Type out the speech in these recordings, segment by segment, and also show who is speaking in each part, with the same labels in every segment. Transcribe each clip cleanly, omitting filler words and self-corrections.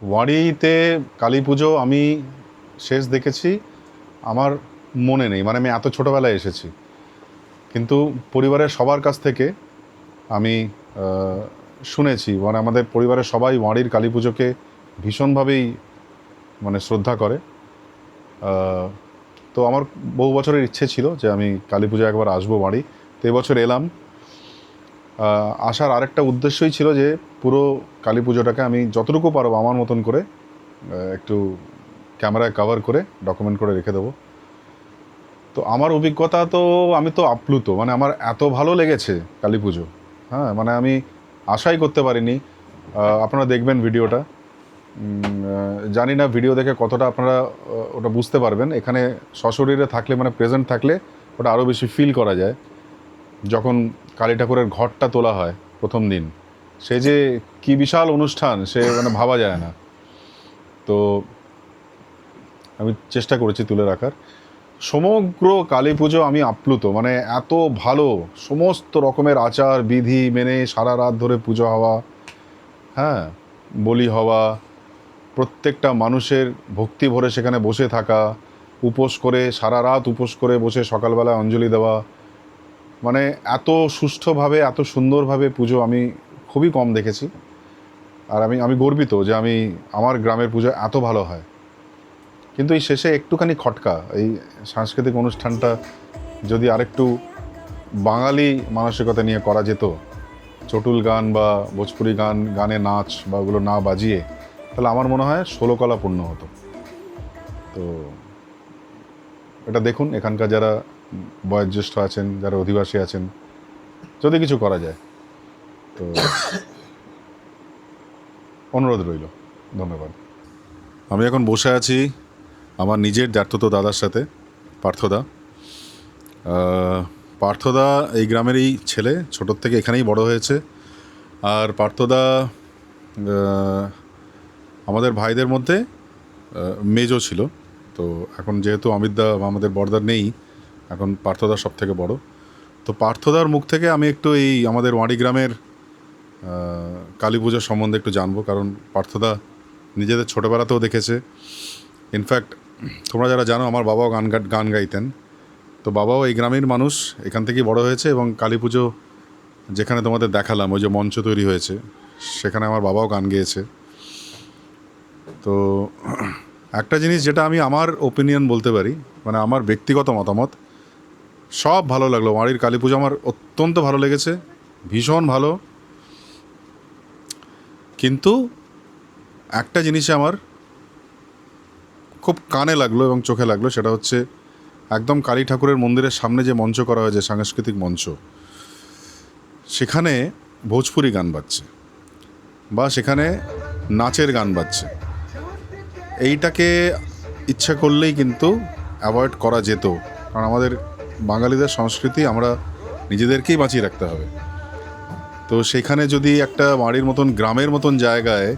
Speaker 1: ওয়ারিতে কালী পুজো আমি শেষ দেখেছি আমার মনে নেই, মানে আমি এত ছোটোবেলায় এসেছি, কিন্তু পরিবারের সবার কাছ থেকে আমি শুনেছি, মানে আমাদের পরিবারের সবাই ওয়ারির কালী পুজোকে ভীষণভাবেই মানে শ্রদ্ধা করে। তো আমার বহু বছরের ইচ্ছে ছিল যে আমি কালী পুজো একবার আসবো ওয়ারি। তো এবছর এলাম। আসার আরেকটা উদ্দেশ্যই ছিল যে পুরো কালী পুজোটাকে আমি যতটুকু পারবো আমার মতন করে একটু ক্যামেরায় কভার করে ডকুমেন্ট করে রেখে দেবো। তো আমার অভিজ্ঞতা তো আমি তো আপ্লুত, মানে আমার এত ভালো লেগেছে কালী পুজো। হ্যাঁ, মানে আমি আশাই করতে পারিনি। আপনারা দেখবেন ভিডিওটা। জানি না ভিডিও দেখে কতটা আপনারা ওটা বুঝতে পারবেন। এখানে সশরীরে থাকলে, মানে প্রেজেন্ট থাকলে ওটা আরও বেশি ফিল করা যায়। যখন কালী ঠাকুরের ঘটটা তোলা হয় প্রথম দিন, সে যে কি বিশাল অনুষ্ঠান, সে মানে ভাবা যায় না। তো আমি চেষ্টা করেছি তুলে রাখার। সমগ্র কালী পুজো আমি আপ্লুত, মানে এত ভালো, সমস্ত রকমের আচার বিধি মেনে সারা রাত ধরে পুজো হওয়া, হ্যাঁ, বলি হওয়া, প্রত্যেকটা মানুষের ভক্তি ভরে সেখানে বসে থাকা, উপোস করে সারা রাত উপোস করে বসে সকালবেলা অঞ্জলি দেওয়া, মানে এত সুষ্ঠুভাবে এত সুন্দরভাবে পুজো আমি খুবই কম দেখেছি। আর আমি আমি গর্বিত যে আমার গ্রামের পুজো এত ভালো হয়। কিন্তু এই শেষে একটুখানি খটকা, এই সাংস্কৃতিক অনুষ্ঠানটা যদি আরেকটু বাঙালি মানসিকতা নিয়ে করা যেত, চটুল গান বা ভোজপুরি গানে নাচ বা ওগুলো না বাজিয়ে, তাহলে আমার মনে হয় 16 কলা পূর্ণ হতো। তো এটা দেখুন, এখানকার যারা বয়োজ্যেষ্ঠ আছেন, যারা অধিবাসী আছেন, যদি কিছু করা যায় তো অনুরোধ রইল। ধন্যবাদ। আমি এখন বসে আছি আমার নিজের জ্যাঠতো দাদার সাথে, পার্থদা। পার্থদা এই গ্রামেরই ছেলে, ছোটোর থেকে এখানেই বড় হয়েছে। আর পার্থদা আমাদের ভাইদের মধ্যে মেজো ছিল। তো এখন যেহেতু অমিতদা আমাদের বড়দার নেই, এখন পার্থদা সব থেকে বড়। তো পার্থদার মুখ থেকে আমি একটু এই আমাদের ওয়ারি গ্রামের কালী পুজোর সম্বন্ধে একটু জানবো, কারণ পার্থদা নিজেদের ছোটোবেলাতেও দেখেছে। ইনফ্যাক্ট তোমরা যারা জানো, আমার বাবাও গান গাইতেন। তো বাবাও এই গ্রামের মানুষ, এখান থেকেই বড় হয়েছে। এবং কালী পুজো যেখানে তোমাদের দেখালাম, ওই যে মঞ্চ তৈরি হয়েছে, সেখানে আমার বাবাও গান গেয়েছে। তো একটা জিনিস যেটা আমি আমার ওপিনিয়ন বলতে পারি, মানে আমার ব্যক্তিগত মতামত, সব ভালো লাগলো। ওয়ারির কালী পুজো আমার অত্যন্ত ভালো লেগেছে, ভীষণ ভালো। কিন্তু একটা জিনিসে আমার খুব কানে লাগলো এবং চোখে লাগলো, সেটা হচ্ছে একদম কালী ঠাকুরের মন্দিরের সামনে যে মঞ্চ করা হয়েছে, সাংস্কৃতিক মঞ্চ, সেখানে ভোজপুরি গান বাজছে বা সেখানে নাচের গান বাজছে। এইটাকে ইচ্ছা করলেই কিন্তু অ্যাভয়েড করা যেত, কারণ আমাদের বাঙালিদের সংস্কৃতি আমরা নিজেদেরকেই বাঁচিয়ে রাখতে হবে। তো সেখানে যদি একটা বাড়ির মতন গ্রামের মতন জায়গায়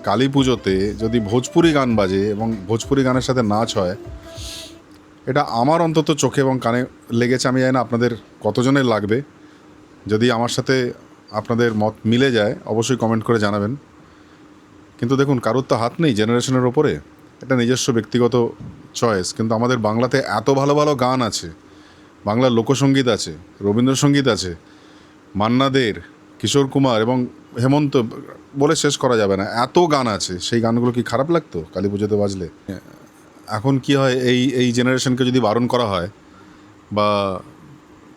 Speaker 1: কালী পুজোতে যদি ভোজপুরি গান বাজে এবং ভোজপুরি গানের সাথে নাচ হয়, এটা আমার অন্তত চোখে এবং কানে লেগেছে। আমি জানি না আপনাদের কতজনের লাগবে। যদি আমার সাথে আপনাদের মত মিলে যায় অবশ্যই কমেন্ট করে জানাবেন। কিন্তু দেখুন, কারোর তো হাত নেই জেনারেশনের ওপরে, এটা নিজস্ব ব্যক্তিগত চয়েস। কিন্তু আমাদের বাংলাতে এত ভালো ভালো গান আছে, বাংলার লোকসঙ্গীত আছে, রবীন্দ্রসঙ্গীত আছে, মান্না দের, কিশোর কুমার এবং হেমন্ত, বলে শেষ করা যাবে না, এত গান আছে। সেই গানগুলো কি খারাপ লাগতো কালী পুজোতে বাজলে? এখন কি হয়, এই জেনারেশনকে যদি বারণ করা হয় বা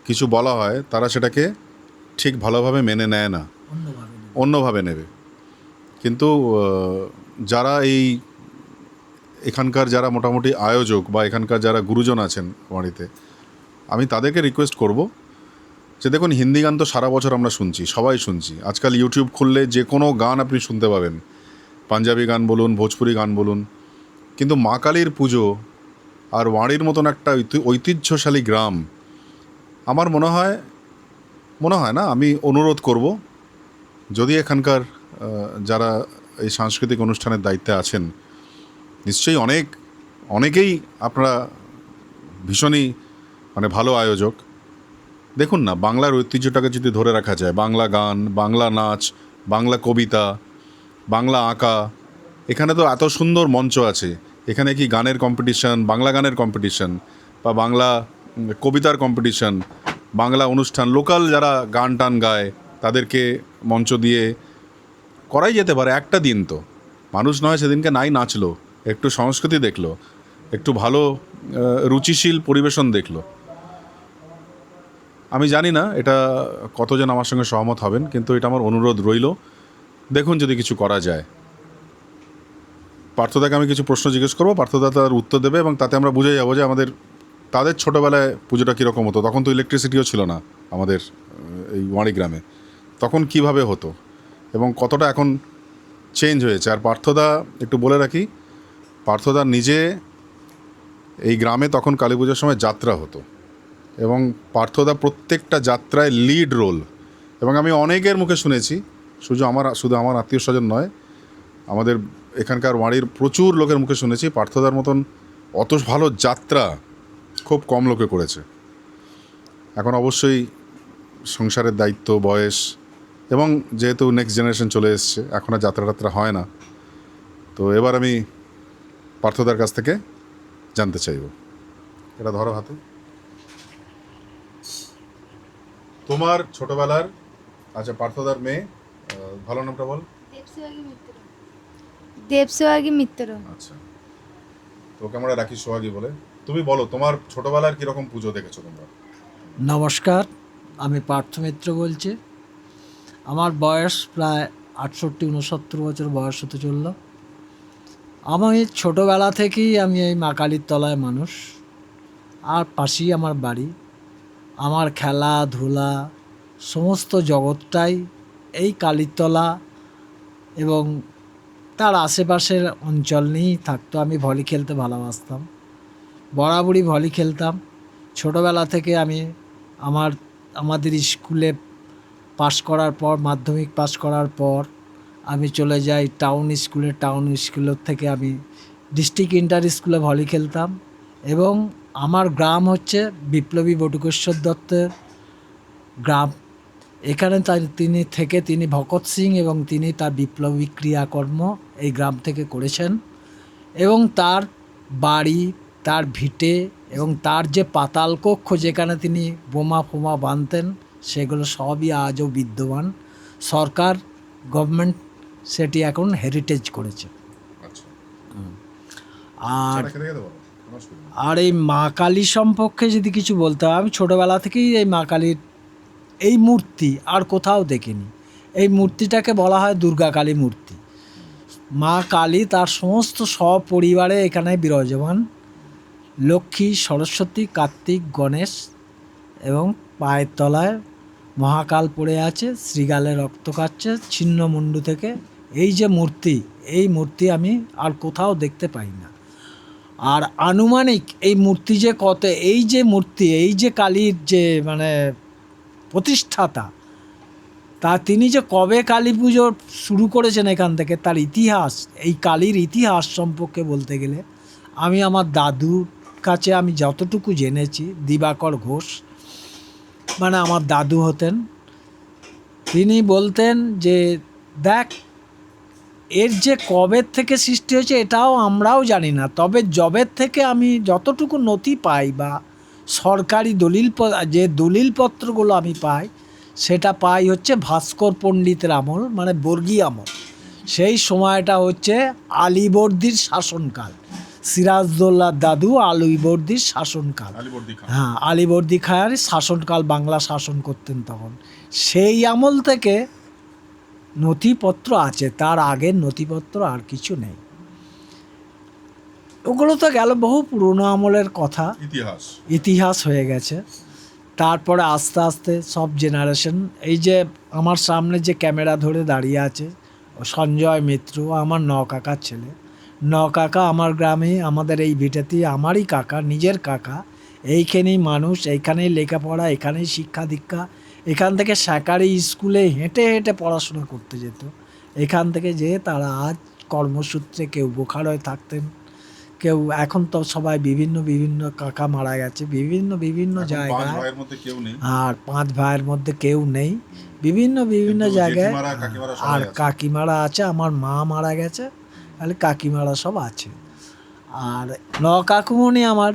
Speaker 1: কিছু বলা হয়, তারা সেটাকে ঠিক ভালোভাবে মেনে নেয় না, অন্যভাবে নেবে। কিন্তু যারা এখানকার যারা মোটামুটি আয়োজক বা এখানকার যারা গুরুজন আছেন বাড়িতে, আমি তাদেরকে রিকোয়েস্ট করব যে দেখুন, হিন্দি গান তো সারা বছর আমরা শুনছি, সবাই শুনছি। আজকাল ইউটিউব খুললে যে কোনো গান আপনি শুনতে পাবেন, পাঞ্জাবি গান বলুন, ভোজপুরি গান বলুন। কিন্তু মা কালীর পুজো আর ওয়ারির মতন একটা ঐতিহ্যশালী গ্রাম, আমার মনে হয় না, আমি অনুরোধ করব, যদি এখানকার যারা এই সাংস্কৃতিক অনুষ্ঠানের দায়িত্বে আছেন, নিশ্চয়ই অনেকেই আপনারা ভীষণই মানে ভালো আয়োজক। দেখুন না, বাংলার ঐতিহ্যটাকে যদি ধরে রাখা যায়, বাংলা গান, বাংলা নাচ, বাংলা কবিতা, বাংলা আঁকা, এখানে তো এত সুন্দর মঞ্চ আছে, এখানে কি গানের কম্পিটিশন, বাংলা গানের কম্পিটিশন বা বাংলা কবিতার কম্পিটিশন, বাংলা অনুষ্ঠান, লোকাল যারা গান টান গায় তাদেরকে মঞ্চ দিয়ে করাই যেতে পারে একটা দিন। তো মানুষ নয় সেদিনকে নাই নাচলো, একটু সংস্কৃতি দেখলো, একটু ভালো রুচিশীল পরিবেশন দেখলো। আমি জানি না এটা কতজন আমার সঙ্গে সহমত হবেন, কিন্তু এটা আমার অনুরোধ রইল, দেখুন যদি কিছু করা যায়। পার্থদাকে আমি কিছু প্রশ্ন জিজ্ঞেস করবো, পার্থদা তার উত্তর দেবে এবং তাতে আমরা বুঝে যাবো যে তাদের ছোটোবেলায় পুজোটা কীরকম হতো। তখন তো ইলেকট্রিসিটিও ছিল না আমাদের এই ওয়াঁড়ি গ্রামে, তখন কিভাবে হতো এবং কতটা এখন চেঞ্জ হয়েছে। আর পার্থদা, একটু বলে রাখি, পার্থদা নিজে এই গ্রামে তখন কালী পুজোর সময় যাত্রা হতো এবং পার্থদা প্রত্যেকটা যাত্রায় লিড রোল। এবং আমি অনেকের মুখে শুনেছি, শুধু আমার আত্মীয় স্বজন নয়, আমাদের এখানকার ওয়াড়ির প্রচুর লোকের মুখে শুনেছি পার্থদার মতন অত ভালো যাত্রা খুব কম লোকে করেছে। এখন অবশ্যই সংসারের দায়িত্ব, বয়স এবং যেহেতু নেক্সট জেনারেশন চলে এসছে, এখন আর যাত্রা টাত্রা হয় না। তো এবার আমি পার্থদার কাছ থেকে জানতে চাইব, এটা ধরো হাতে, তোমার ছোটবেলার, আচ্ছা পার্থদার মেয়ে, ভালো নামটা বল।
Speaker 2: দেবসোহাগী মিত্র।
Speaker 1: আচ্ছা, তোকে আমরা রাখি সোহাগী বলে। তুমি বলো তোমার ছোটবেলার কিরকম পুজো দেখেছো তোমরা?
Speaker 3: নমস্কার, আমি পার্থ মিত্র বলছি। আমার বয়স প্রায় 68-69 বছর বয়স হতে চলল। আমি ছোটোবেলা থেকেই আমি এই মা কালীর তলায় মানুষ, আর পাশেই আমার বাড়ি। আমার খেলাধুলা সমস্ত জগৎটাই এই কালীরতলা এবং তার আশেপাশের অঞ্চল নিয়েই থাকতো। আমি ভলি খেলতে ভালোবাসতাম, বরাবরই ভলি খেলতাম। ছোটোবেলা থেকে আমি আমাদের স্কুলে পাশ করার পর, মাধ্যমিক পাশ করার পর আমি চলে যাই টাউন স্কুলের থেকে আমি ডিস্ট্রিক্ট ইন্টার স্কুলে ভলি খেলতাম। এবং আমার গ্রাম হচ্ছে বিপ্লবী বটুকেশ্বর দত্তের গ্রাম। এখানে তিনি ভগৎ সিং এবং তিনি তার বিপ্লবী ক্রিয়াকর্ম এই গ্রাম থেকে করেছেন। এবং তার বাড়ি, তার ভিটে এবং তার যে পাতাল কক্ষ যেখানে তিনি বোমা ফোমা বাঁধতেন, সেগুলো সবই আজও বিদ্যমান। সরকার, গভর্নমেন্ট সেটি এখন হেরিটেজ করেছে। আর আর এই মা কালী সম্পর্কে যদি কিছু বলতে হয়, আমি ছোটোবেলা থেকেই এই মা কালীর এই মূর্তি আর কোথাও দেখিনি। এই মূর্তিটাকে বলা হয় দুর্গা কালী মূর্তি। মা কালী তার সমস্ত সপরিবারে এখানে বিরাজমান। লক্ষ্মী, সরস্বতী, কার্তিক, গণেশ এবং পায়ের তলায় মহাকাল পড়ে আছে, শ্রীগালে রক্ত কাচ্ছে ছিন্ন মুন্ডু থেকে। এই যে মূর্তি, এই মূর্তি আমি আর কোথাও দেখতে পাই না। আর আনুমানিক এই মূর্তি যে কত, এই যে মূর্তি, এই যে কালীর যে মানে প্রতিষ্ঠাতা, তা তিনি যে কবে কালী পুজো শুরু করেছেন এখান থেকে, তার ইতিহাস, এই কালীর ইতিহাস সম্পর্কে বলতে গেলে আমি আমার দাদুর কাছে আমি যতটুকু জেনেছি, দিবাকর ঘোষ মানে আমার দাদু হতেন, তিনি বলতেন যে দেখ, এর যে কবের থেকে সৃষ্টি হয়েছে এটাও আমরাও জানি না, তবে জবের থেকে আমি যতটুকু নথি পাই বা সরকারি যে দলিলপত্রগুলো আমি পাই, সেটা পাই হচ্ছে ভাস্কর পণ্ডিতের আমল, মানে বর্গী আমল। সেই সময়টা হচ্ছে আলীবর্দীর শাসনকাল, সিরাজদৌল্লার দাদু আলীবর্দীর শাসনকাল। হ্যাঁ, আলীবর্দী খাঁর শাসনকাল, বাংলা শাসন করতেন তখন। সেই আমল থেকে নথিপত্র আছে, তার আগের নথিপত্র আর কিছু নেই। ওগুলো তো গেল বহু পুরনো আমলের কথা, ইতিহাস হয়ে গেছে। তারপরে আস্তে আস্তে সব জেনারেশন, এই যে আমার সামনে যে ক্যামেরা ধরে দাঁড়িয়ে আছে সঞ্জয় মিত্র, আমার কাকার ছেলে। কাকা আমার গ্রামে, আমাদের এই ভিটেতেই আমারই কাকা, নিজের কাকা। এইখানেই মানুষ, এইখানেই লেখাপড়া, এখানেই শিক্ষা দীক্ষা। এখান থেকে সরকারি স্কুলে হেঁটে হেঁটে পড়াশোনা করতে যেত। এখান থেকে যে তারা আজ কর্মসূত্রে কেউ বোখারোয় থাকতেন, কেউ এখন তো সবাই বিভিন্ন কাকা মারা গেছে বিভিন্ন জায়গায়, আর 5 ভাইয়ের মধ্যে কেউ নেই, বিভিন্ন জায়গায়। আর কাকিমারা আছে, আমার মা মারা গেছে তাহলে কাকিমারা সব আছে। আর কাকুমণি আমার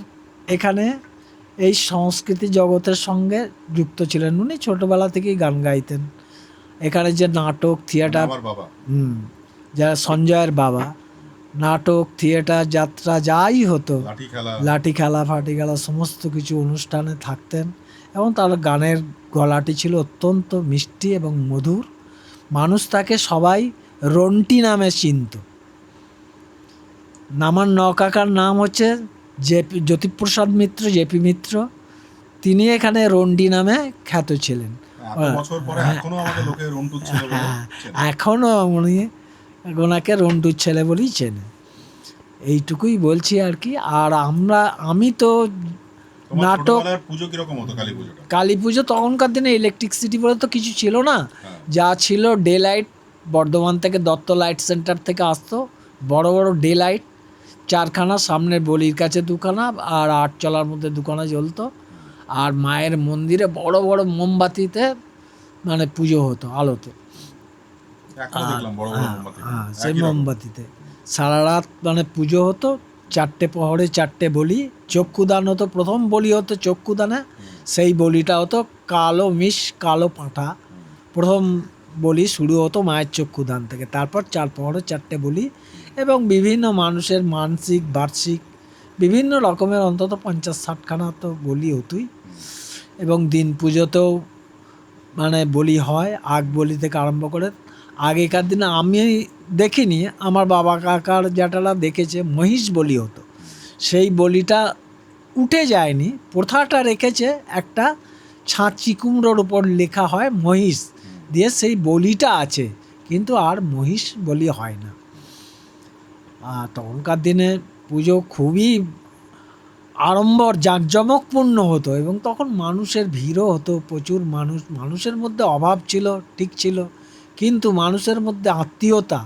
Speaker 3: এখানে এই সংস্কৃতি জগতের সঙ্গে যুক্ত ছিলেন। উনি ছোটোবেলা থেকেই গান গাইতেন। এখানে যে নাটক থিয়েটার,
Speaker 1: আমার বাবা
Speaker 3: যারা সঞ্জয়ের বাবা, নাটক থিয়েটার যাত্রা যাই হতো, লাঠি খেলা ফাটি খেলা সমস্ত কিছু অনুষ্ঠানে থাকতেন। এবং তার গানের গলাটি ছিল অত্যন্ত মিষ্টি এবং মধুর। মানুষ তাকে সবাই রন্টি নামে চিনত। আমার কাকার নাম হচ্ছে জেপি জ্যোতিপ্রসাদ মিত্র, জেপি মিত্র। তিনি এখানে রন্টি নামে খ্যাত ছিলেন। এখনও উনি ওনাকে রন্টুর ছেলে বলেই চেনে। এইটুকুই বলছি আর কি। আর আমি তো নাটক, কালী পুজো তখনকার দিনে ইলেকট্রিসিটি বলে তো কিছু ছিল না। যা ছিল ডে লাইট, বর্ধমান থেকে দত্ত লাইট সেন্টার থেকে আসতো বড় বড় ডে লাইট, 4খানা, সামনের বলির কাছে 2খানা আর আটচলার মধ্যে 2খানা জ্বলতো। আর মায়ের মন্দিরে বড় বড় মোমবাতিতে মানে পুজো হতো আলোতে। সেই মোমবাতিতে সারা রাত মানে পুজো হতো। 4টে প্রহরে 4টে বলি, চক্ষুদান হতো। প্রথম বলি হতো চক্ষুদানে, সেই বলিটা হতো কালো কালো পাঁঠা। প্রথম বলি শুরু হতো মায়ের চক্ষুদান থেকে। তারপর 4 প্রহরে 4টে বলি এবং বিভিন্ন মানুষের মানসিক বার্ষিক বিভিন্ন রকমের অন্তত 50-60খানা তো বলি হতোই। এবং দিন পুজোতেও মানে বলি হয়, আগ বলি থেকে আরম্ভ করে। আগেকার দিনে আমি দেখিনি, আমার বাবা কাকার জ্যাঠারা দেখেছে মহিষ বলি হতো। সেই বলিটা উঠে যায়নি, প্রথাটা রেখেছে। একটা ছাঁচি কুমড়োর উপর লেখা হয় মহিষ দিয়ে, সেই বলিটা আছে, কিন্তু আর মহিষ বলি হয় না। আর তখনকার দিনে পুজো খুবই আড়ম্বর জাঁকজমকপূর্ণ হতো এবং তখন মানুষের ভিড়ও হতো প্রচুর। মানুষের মধ্যে অভাব ছিল, ঠিক ছিল, কিন্তু মানুষের মধ্যে আত্মীয়তা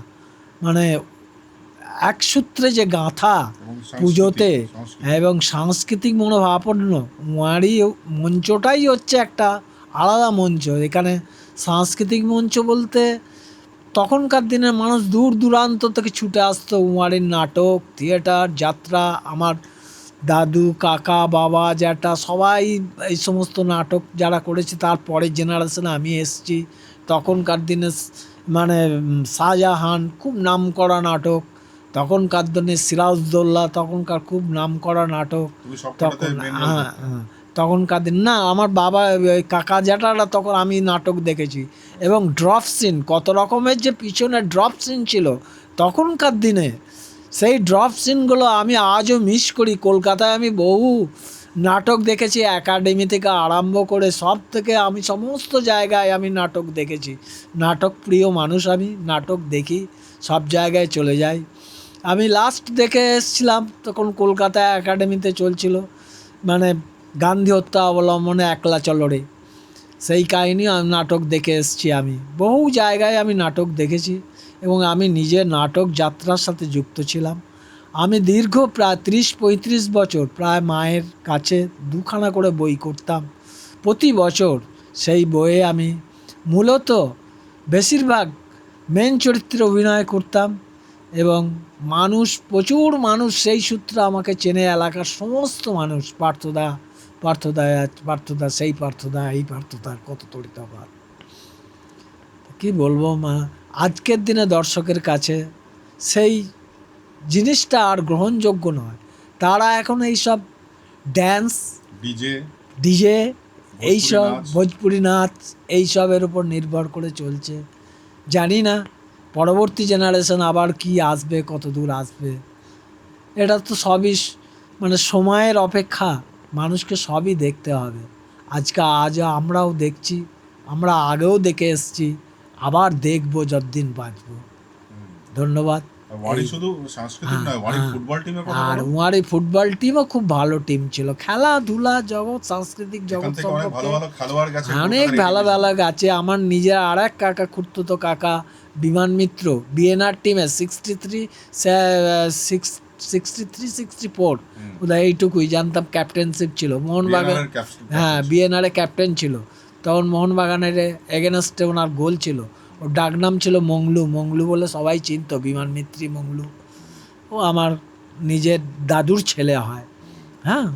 Speaker 3: মানে এক সূত্রে যে গাঁথা পুজোতে এবং সাংস্কৃতিক মনোভাবাপন্ন ওয়ারি মঞ্চটাই হচ্ছে একটা আলাদা মঞ্চ। এখানে সাংস্কৃতিক মঞ্চ বলতে তখনকার দিনের মানুষ দূর দূরান্ত থেকে ছুটে আসতো। ওয়ারির নাটক, থিয়েটার, যাত্রা, আমার দাদু, কাকা, বাবা, জ্যাঠা সবাই এই সমস্ত নাটক যারা করেছে তার পরের জেনারেশনে আমি এসেছি। তখনকার দিনে মানে শাহজাহান খুব নামকরা নাটক, তখনকার দিনে সিরাজউদ্দৌলা তখনকার খুব নামকরা নাটক। তখন তখনকার দিন না, আমার বাবা কাকা জ্যাঠারা তখন আমি নাটক দেখেছি। এবং ড্রপ সিন, কত রকমের যে পিছনে ড্রপ সিন ছিল তখনকার দিনে, সেই ড্রপ সিনগুলো আমি আজও মিস করি। কলকাতায় আমি বহু নাটক দেখেছি, একাডেমি থেকে আরম্ভ করে সব থেকে আমি সমস্ত জায়গায় আমি নাটক দেখেছি। নাটক প্রিয় মানুষ আমি, নাটক দেখি, সব জায়গায় চলে যাই। আমি লাস্ট দেখে এসেছিলাম তখন কলকাতায় একাডেমিতে চলছিল মানে গান্ধী হত্যা অবলম্বনে একলা চলরে, সেই কাহিনী নাটক দেখে এসেছি। আমি বহু জায়গায় আমি নাটক দেখেছি এবং আমি নিজে নাটক যাত্রার সাথে যুক্ত ছিলাম। আমি দীর্ঘ প্রায় 30-35 বছর প্রায় মায়ের কাছে 2খানা করে বই করতাম প্রতি বছর। সেই বইয়ে আমি মূলত বেশিরভাগ মেন চরিত্রে অভিনয় করতাম এবং প্রচুর মানুষ সেই সূত্রে আমাকে চেনে। এলাকার সমস্ত মানুষ, পার্থদা সেই পার্থদা, এই পার্থদা, কত তরিতাবাদ। কী বলবো মা, আজকের দিনে দর্শকের কাছে সেই জিনিসটা আর গ্রহণযোগ্য নয়। তারা এখন এইসব ড্যান্স, ডিজে, এইসব ভোজপুরি নাচ, এইসবের উপর নির্ভর করে চলছে। জানি না পরবর্তী জেনারেশন আবার কি আসবে, কত দূর আসবে। এটা তো সবই মানে সময়ের অপেক্ষা, মানুষকে সবই দেখতে হবে। আজ আমরাও দেখছি, আমরা আগেও দেখে এসেছি, আবার দেখবো যতদিন বাঁচবো। ধন্যবাদ। আর ওয়ারি ফুটবল টিমও খুব ভালো টিম ছিল। খেলাধুলা জগৎ, সাংস্কৃতিক জগৎ অনেক ভালো ভালো গেছে। আমার নিজের আর এক কাকা, খুড়তুতো কাকা বিমান মিত্র, বিএনআর টিমে 63-64 বোধহয়, এইটুকুই জানতাম। ক্যাপ্টেনশিপ ছিল মোহনবাগান, বিএনআরে ক্যাপ্টেন ছিল তখন। মোহনবাগানের এগেনস্টে ওনার গোল ছিল। ওর ডাকনাম ছিল মংলু বলে সবাই চিনত, বিমান মিত্রি মংলু। ও আমার নিজের দাদুর ছেলে হয়। হ্যাঁ,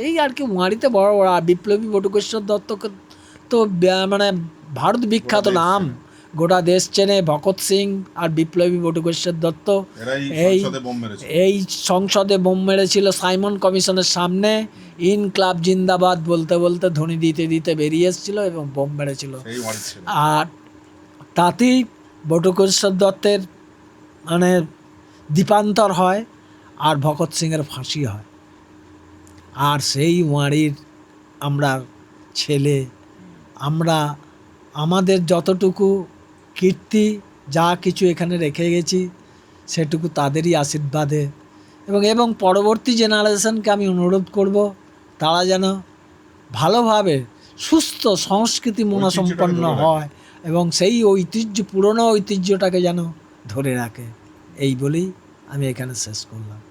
Speaker 3: এই আর কি ওয়াঁড়িতে বড় বড়। আর বিপ্লবী বটুকেশ্বর দত্তকে তো মানে ভারত বিখ্যাত
Speaker 1: গোটা দেশ
Speaker 3: নাম,
Speaker 1: চেনে।
Speaker 3: গোটা দেশ চেনে। ভগৎ সিং আর বিপ্লবী বটুকেশ্বর দত্ত
Speaker 1: এরাই
Speaker 3: এই
Speaker 1: সংসদে বোম মেরেছিল।
Speaker 3: এই সংসদে বোম মেরেছিল সাইমন কমিশনের সামনে। ইনকলাব জিন্দাবাদ বলতে বলতে ধ্বনি দিতে দিতে বেরিয়ে এসেছিল এবং বোম মেরেছিল।
Speaker 1: সেই ওয়ার্ড ছিল।
Speaker 3: আর তাতেই বটুকেশ্বর দত্তের মানে দ্বীপান্তর হয় আর ভগৎ সিংয়ের ফাঁসি হয়। আর সেই ওয়াঁড়ির আমরা ছেলে, আমরা আমাদের যতটুকু কীর্তি যা কিছু এখানে রেখে গেছি সেটুকু তাদেরই আশীর্বাদে। এবং পরবর্তী জেনারেশনকে আমি অনুরোধ করব তারা যেন ভালোভাবে সুস্থ সংস্কৃতি মনসম্পন্ন
Speaker 1: ঐতিহ্যটাকে ধরে রাখে।
Speaker 3: হয় এবং সেই ঐতিহ্য, পুরনো ঐতিহ্যটাকে যেন ধরে রাখে। এই বলেই আমি এখানে শেষ করলাম।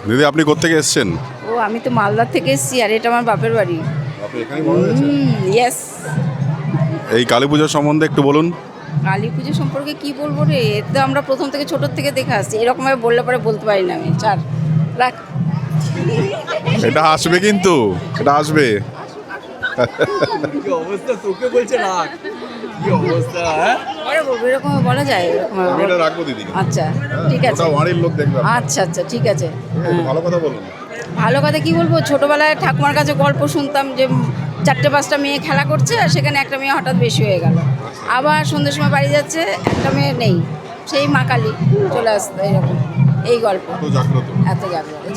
Speaker 1: দিদি আপনি কোত্থেকে এসছেন?
Speaker 2: ও আমি তো মালদার থেকে এসেছি, আর এটা আমার বাপের বাড়ি।
Speaker 1: আপনি এখানেই বড় হয়েছেন?
Speaker 2: ইয়েস।
Speaker 1: এই কালী পুজোর সম্বন্ধে একটু বলুন।
Speaker 2: কালী পুজো সম্পর্কে কি বলবো রে, এ তো আমরা প্রথম থেকে ছোটোর থেকে দেখে আসছি, এরকমভাবে বললে পরে বলতে পারি না আমি। চার রাখ।
Speaker 1: এটা আসবে, কিন্তু এটা আসবে।
Speaker 4: কি অবস্থা, তোকে বলছে রাখ, কি অবস্থা। হ্যাঁ
Speaker 2: পরে বলবো, এরকম বলা যায় এরকম।
Speaker 1: আমি এটা রাখবো দিদি।
Speaker 2: আচ্ছা ঠিক আছে।
Speaker 1: ওটা বাড়ির লোক দেখবে।
Speaker 2: আচ্ছা আচ্ছা ঠিক আছে।
Speaker 1: ভালো কথা বলুন।
Speaker 2: ভালো কথা কি বলবো, ছোটোবেলায় ঠাকুমার কাছে গল্প শুনতাম যে 4-5টা মেয়ে খেলা করছে, আর সেখানে একটা মেয়ে হঠাৎ বেশি হয়ে গেল। আবার সন্ধ্যের সময় বাড়ি যাচ্ছে, একটা মেয়ে নেই, সেই মা কালী চলে আসতো, এরকম এই গল্প। এত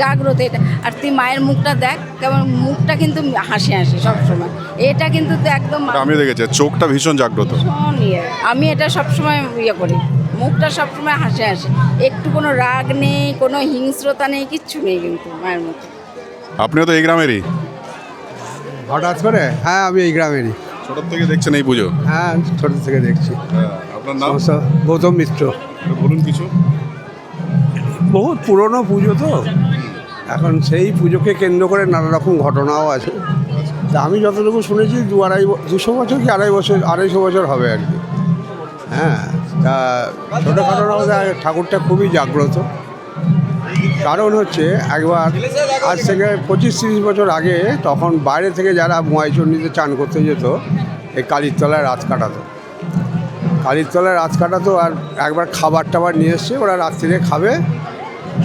Speaker 2: জাগ্রত এটা। আর তুই মায়ের মুখটা দেখ কেমন, মুখটা কিন্তু হাসি হাসি সবসময়, এটা কিন্তু একদম
Speaker 1: আমি দেখেছি, চোখটা ভীষণ জাগ্রত।
Speaker 2: ভীষণ ইয়ে। আমি এটা সবসময় ইয়ে করি, মুখটা সবসময় হাসি হাসি, একটু কোনো রাগ নেই, কোনো হিংস্রতা নেই, কিচ্ছু নেই কিন্তু মায়ের মুখে।
Speaker 1: আপনিও তো এই গ্রামেরই?
Speaker 5: হঠাৎ করে? হ্যাঁ, আমি এই গ্রামেরই।
Speaker 1: ছোট থেকে দেখছেন এই পুজো?
Speaker 5: হ্যাঁ, ছোট থেকে দেখছি।
Speaker 1: আপনার নাম?
Speaker 5: গৌতম মিত্র।
Speaker 1: বলুন কিছু।
Speaker 5: বহুত পুরনো পুজো তো, এখন সেই পুজোকে কেন্দ্র করে নানা রকম ঘটনাও আছে। তা আমি যতটুকু শুনেছি 200 বছর কি 250 বছর হবে আর কি। হ্যাঁ, তা ছোটোখাটো ঠাকুরটা খুবই জাগ্রত। কারণ হচ্ছে একবার আজ থেকে 25-30 বছর আগে, তখন বাইরে থেকে যারা মহেশচণ্ডীতে চান করতে যেত, এই কালীর তলায় রাত কাটাতো। কালীর তলায় রাত কাটাতো, আর একবার খাবার টাবার নিয়ে এসছে, ওরা রাত্রিরে খাবে,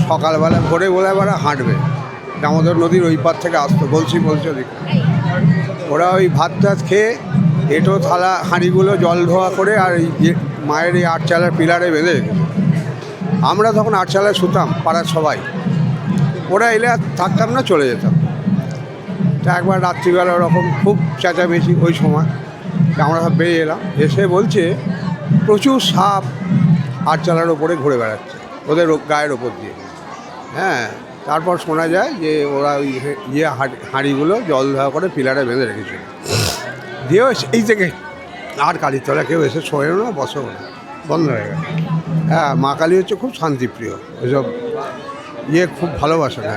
Speaker 5: সকালবেলা ভোরে বলে ওরা হাঁটবে। দামোদর নদীর ওই পার থেকে আসতো, বলছি ওদিকে। ওরা ওই ভাত টাত খেয়ে এঁটো থালা হাঁড়িগুলো জল ধোয়া করে, আর এই মায়ের এই 8 চালার পিলারে বেঁধে রেখেছে। আমরা তখন 8 চালায় শুতাম, পাড়ার সবাই। ওরা এলে আর থাকতাম না, চলে যেতাম। তা একবার রাত্রিবেলা ওরকম খুব চেঁচামেচি, ওই সময় আমরা সব বেরিয়ে এলাম, এসে বলছে প্রচুর সাপ 8 চালার ওপরে ঘুরে বেড়াচ্ছে, ওদের গায়ের ওপর দিয়ে। হ্যাঁ, তারপর শোনা যায় যে ওরা ওই হাঁড়িগুলো জল ধোয়া করে পিলারে বেঁধে রেখেছিল। দিয়ে এই থেকে আর কালীর তলা কেউ এসে শোয়েও না, বসেও না, বন্ধ হয়ে গেল। হ্যাঁ, মা কালী হচ্ছে খুব শান্তিপ্রিয়, ওইসব খুব ভালোবাসে না।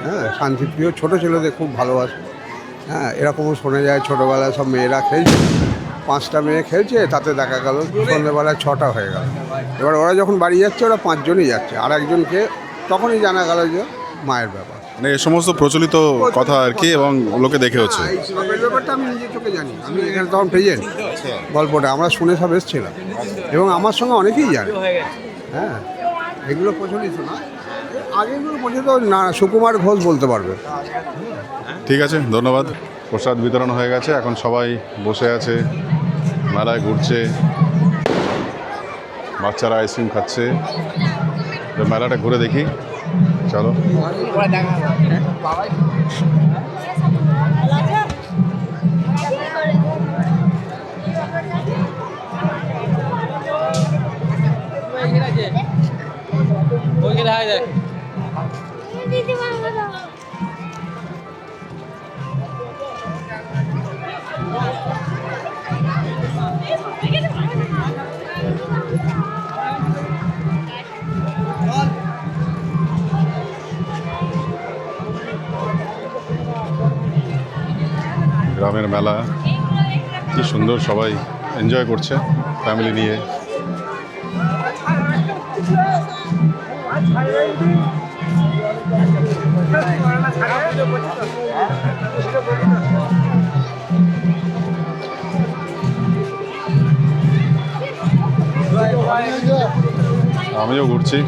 Speaker 5: হ্যাঁ, শান্তিপ্রিয়, ছোটো ছেলেদের খুব ভালোবাসে। হ্যাঁ, এরকমও শোনা যায় ছোটোবেলায় সব মেয়েরা খেলছে, 5টা মেয়ে খেলছে, তাতে দেখা গেল সন্ধ্যেবেলায় 6টা হয়ে গেল। এবার ওরা যখন বাড়ি যাচ্ছে, ওরা 5 জনই যাচ্ছে, আর একজনকে তখনই জানা গেল যে মায়ের ব্যাপার।
Speaker 1: মানে এই সমস্ত প্রচলিত কথা আর কি, এবং লোকে দেখে হচ্ছে।
Speaker 5: এই সাপের ব্যাপারটা আমি নিজের চোখে জানি, আমি এখানে তখন প্রেজেন্ট। গল্পটা আমরা শুনে সব এসেছিলাম, এবং আমার সঙ্গে অনেকেই জানে। হ্যাঁ, এগুলো প্রচলিত না, আগেগুলো প্রচলিত না, সুকুমার ঘোষ বলতে পারবে।
Speaker 1: ঠিক আছে, ধন্যবাদ। প্রসাদ বিতরণ হয়ে গেছে, এখন সবাই বসে আছে, মেলায় ঘুরছে, বাচ্চারা আইসক্রিম খাচ্ছে। মেলাটা ঘুরে দেখি। চলো। গ্রামের মেলা কি সুন্দর, সবাই এনজয় করছে ফ্যামিলি নিয়ে। আমিও ঘুরছি।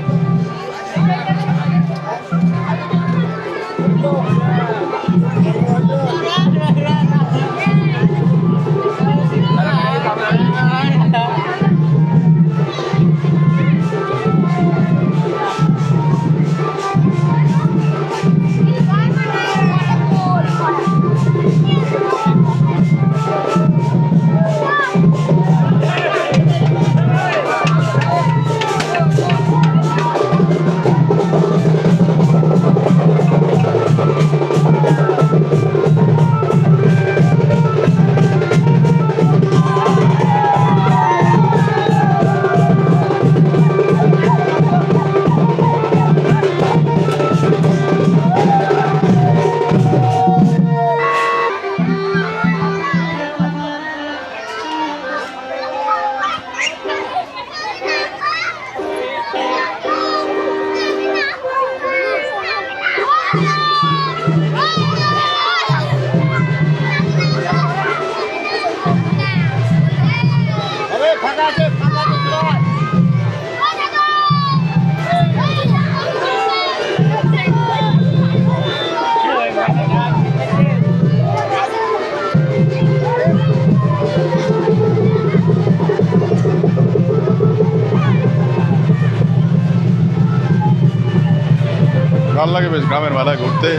Speaker 1: ভালো লাগে বেশ গ্রামের মেলায় ঘুরতে,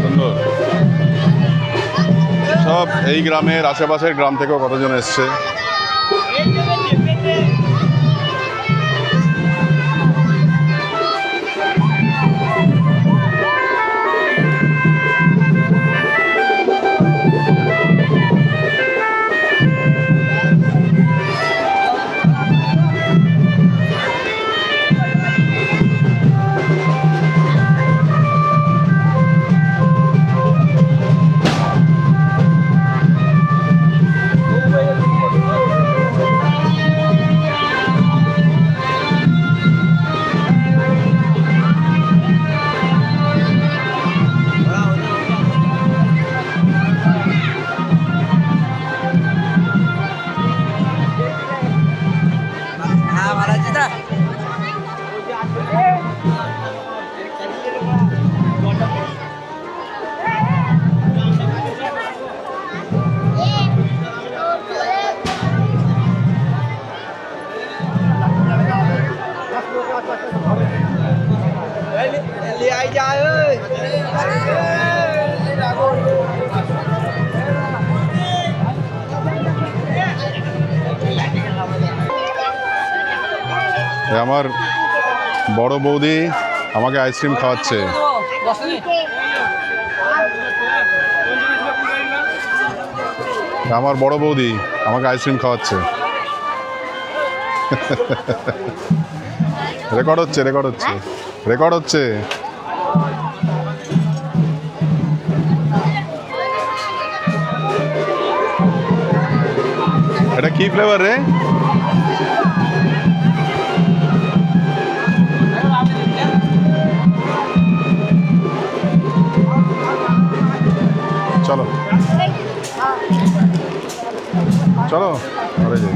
Speaker 1: সুন্দর। সব এই গ্রামের আশেপাশের গ্রাম থেকেও কতজন এসছে। আমার বড় বৌদি আমাকে আইসক্রিম খাওয়াচ্ছে। আমার বড় বৌদি আমাকে আইসক্রিম খাওয়াচ্ছে। রেকর্ড হচ্ছে, রেকর্ড হচ্ছে, রেকর্ড হচ্ছে। এটা কি ফ্লেভার রে? চলো চলো ঘরে যাই।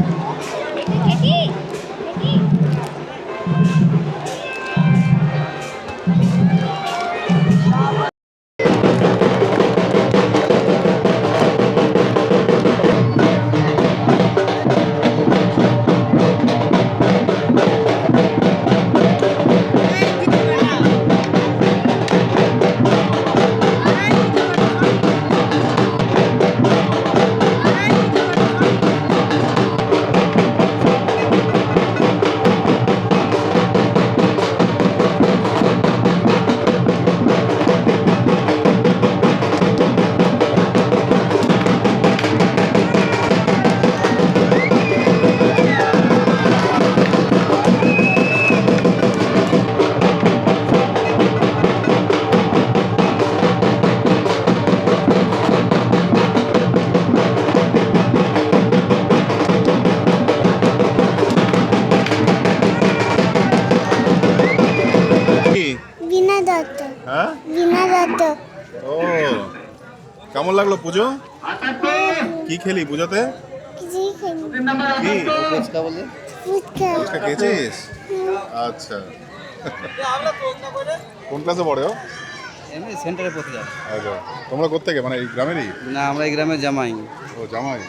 Speaker 6: বিনা দত্ত।
Speaker 1: হ্যাঁ
Speaker 6: বিনা দত্ত।
Speaker 1: ও কেমন লাগলো পুজো? কি খেলি পুজোতে?
Speaker 6: কিছুই খাইনি।
Speaker 1: কি
Speaker 6: ফুচকা।
Speaker 1: ফুচকা খেয়েছিস? আচ্ছা কোন ক্লাসে পড়ে ও?
Speaker 7: এমনি সেন্টারে পড়তে যায়।
Speaker 1: আচ্ছা তোমরা কোত্থেকে, মানে এই গ্রামেরই?
Speaker 7: না, আমরা এই গ্রামের জামাই।
Speaker 1: ও জামাই।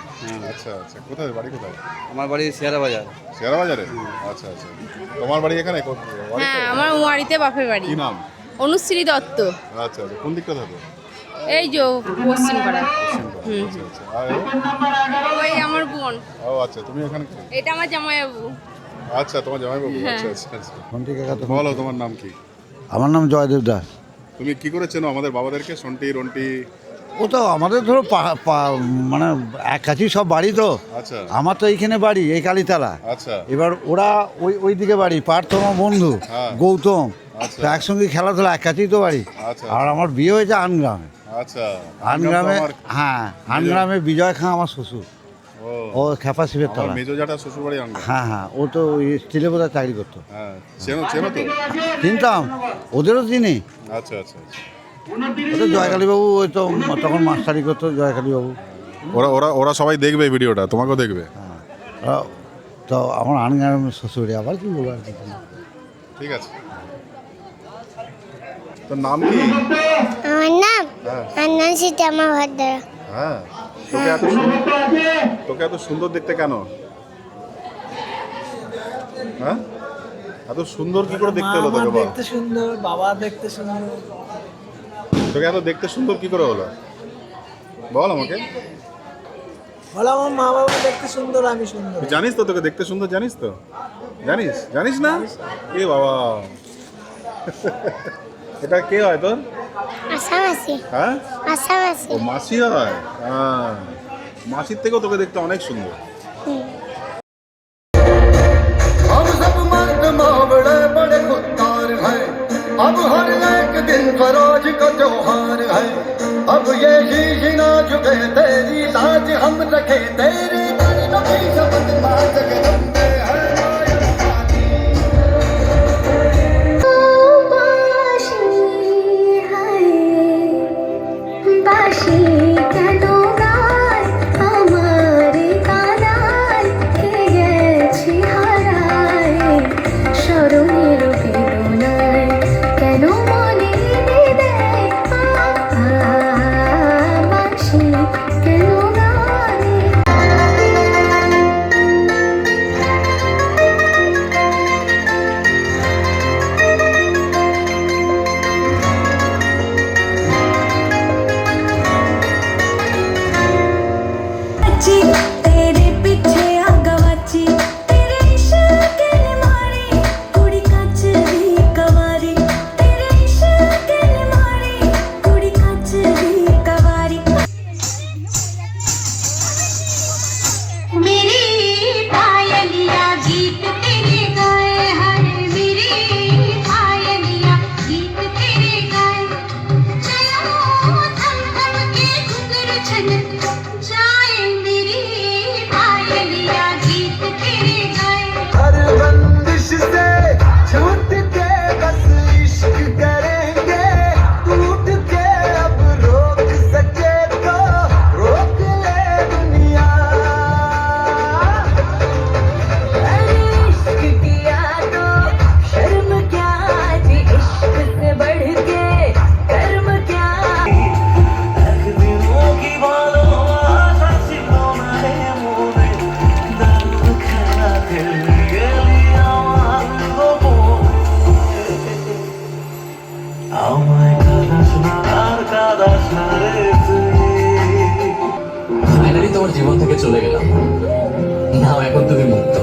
Speaker 1: আচ্ছা আচ্ছা কোথায় বাড়ি, কোথায়?
Speaker 7: আমার বাড়ি শেয়ারা বাজার।
Speaker 1: শেয়ারা বাজারে? আচ্ছা আচ্ছা তোমার বাড়ি এখানে?
Speaker 2: হ্যাঁ, আমার ওয়ারিতে বাপের বাড়ি।
Speaker 1: কি নাম?
Speaker 2: অনুশ্রী দত্ত।
Speaker 1: আচ্ছা আচ্ছা কোন দিকটা থাকো?
Speaker 2: এই যে পশ্চিম পাড়া।
Speaker 1: আচ্ছা আচ্ছা আর
Speaker 2: ওই আমার বোন।
Speaker 1: ও আচ্ছা তুমি এখানে কি?
Speaker 2: এটা আমার জামাইবাবু।
Speaker 1: আচ্ছা তোমার জামাইবাবু। আচ্ছা আচ্ছা আচ্ছা
Speaker 5: ঘন্টি কাকা তো
Speaker 1: বলো তোমার নাম কি?
Speaker 5: আমার নাম জয়দেব দাস।
Speaker 1: তুমি কি করে চেনো আমাদের বাবাদেরকে? সন্টি রন্টি?
Speaker 5: ও তো আমাদের ধরো মানে এক কাছেই সব বাড়ি তো।
Speaker 1: আচ্ছা
Speaker 5: আমার তো এইখানে বাড়ি এই কালীতলা।
Speaker 1: আচ্ছা
Speaker 5: এবার ওরা ওই দিকে বাড়ি, পার্থ আমার বন্ধু
Speaker 1: হ্যাঁ।
Speaker 5: গৌতম,
Speaker 1: আচ্ছা।
Speaker 5: তো একসঙ্গে খেলাধুলা, এক কাছেই তো বাড়ি।
Speaker 1: আচ্ছা
Speaker 5: আর আমার বিয়ে হয়েছে আনগ্রামে।
Speaker 1: আচ্ছা
Speaker 5: আনগ্রামে,
Speaker 1: আমার-
Speaker 5: হ্যাঁ আনগ্রামে বিজয় খাঁ আমার শ্বশুর,
Speaker 1: ও
Speaker 5: ও খেপা শিবের
Speaker 1: আমার
Speaker 5: তলা।
Speaker 1: মেজো জাটা শ্বশুরবাড়ি আঙ্গা।
Speaker 5: হ্যাঁ হ্যাঁ, ও তো স্টিলে বোধহয় চাকরি করতো।
Speaker 1: হ্যাঁ চেনো চেনো তো?
Speaker 5: চিনতাম, ওদেরও চিনি।
Speaker 1: আচ্ছা আচ্ছা আচ্ছা
Speaker 5: ওটা জয়কালীবাবু, ওই তো তখন মাস্টারি করতো জয়কালীবাবু।
Speaker 1: ওরা ওরা ওরা সবাই দেখবে ভিডিওটা, তোমাকেও দেখবে।
Speaker 5: তো আমার আনগ্রামের শ্বশুর, আবার কি বলবো আর কি।
Speaker 1: ঠিক আছে তোর নাম কি?
Speaker 6: আমার নাম
Speaker 1: হ্যাঁ
Speaker 6: আন্নান সীতামা ভদ্রা।
Speaker 1: হ্যাঁ তোকে এত সুন্দর দেখতে কেন? হ্যাঁ এত সুন্দর কি করে দেখতে হলো
Speaker 3: মা
Speaker 1: তোকে
Speaker 3: আমার
Speaker 1: বল?
Speaker 3: দেখতে সুন্দর, বাবা দেখতে সুন্দর।
Speaker 1: তোকে এত দেখতে সুন্দর কি করে হলো বল আমাকে।
Speaker 3: বলো আমার মা বাবা দেখতে সুন্দর, আমি সুন্দর।
Speaker 1: তুই জানিস তো তোকে দেখতে সুন্দর, জানিস তো? জানিস জানিস না? এ বাবা এটা কে হয় তোর?
Speaker 6: আসামাসি।
Speaker 1: হ্যাঁ
Speaker 6: আসামাসি।
Speaker 1: ও মাসি হয়। হ্যাঁ মাসির থেকেও তোকে দেখতে অনেক সুন্দর।
Speaker 8: हम सब मर्द मावड़े बड़े खुददार हैं, अब हर एक दिन फरोज का त्योहार है। अब ये शीश ना झुके तेरी लाज हम रखे, तेरे दर्द की शपथ ना जगदम्बे है माया भवानी।
Speaker 6: বাঁশি কেন গায় আমার কানায়, কে গেছি হারায় স্মরণের বেদনায়, কেন মনে দেয় বাঁশি কেন গায়। तेरे पीछे आ गवाची, तेरे इश्क ने मारी कुड़ी कच दी कवारी, तेरे इश्क ने मारी कुड़ी कच दी कवारी। मेरी पायलिया गीत तेरे गाए, हर मेरी पायलिया गीत तेरे गाए। चलो थम थम के घुंघरू छन जाए, मेरी पायलिया गीत तेरे गाए।
Speaker 8: हर बंदिश से छूट के बस इश्क करेंगे, टूट के अब रोक सके तो रोक ले दुनिया।
Speaker 6: अरे इश्क किया तो शर्म क्या, जी इश्क से बढ़ के कर्म क्या।
Speaker 9: ফাইনালি তোমার জীবন থেকে চলে গেলাম, নাও এখন তুমি মুক্ত।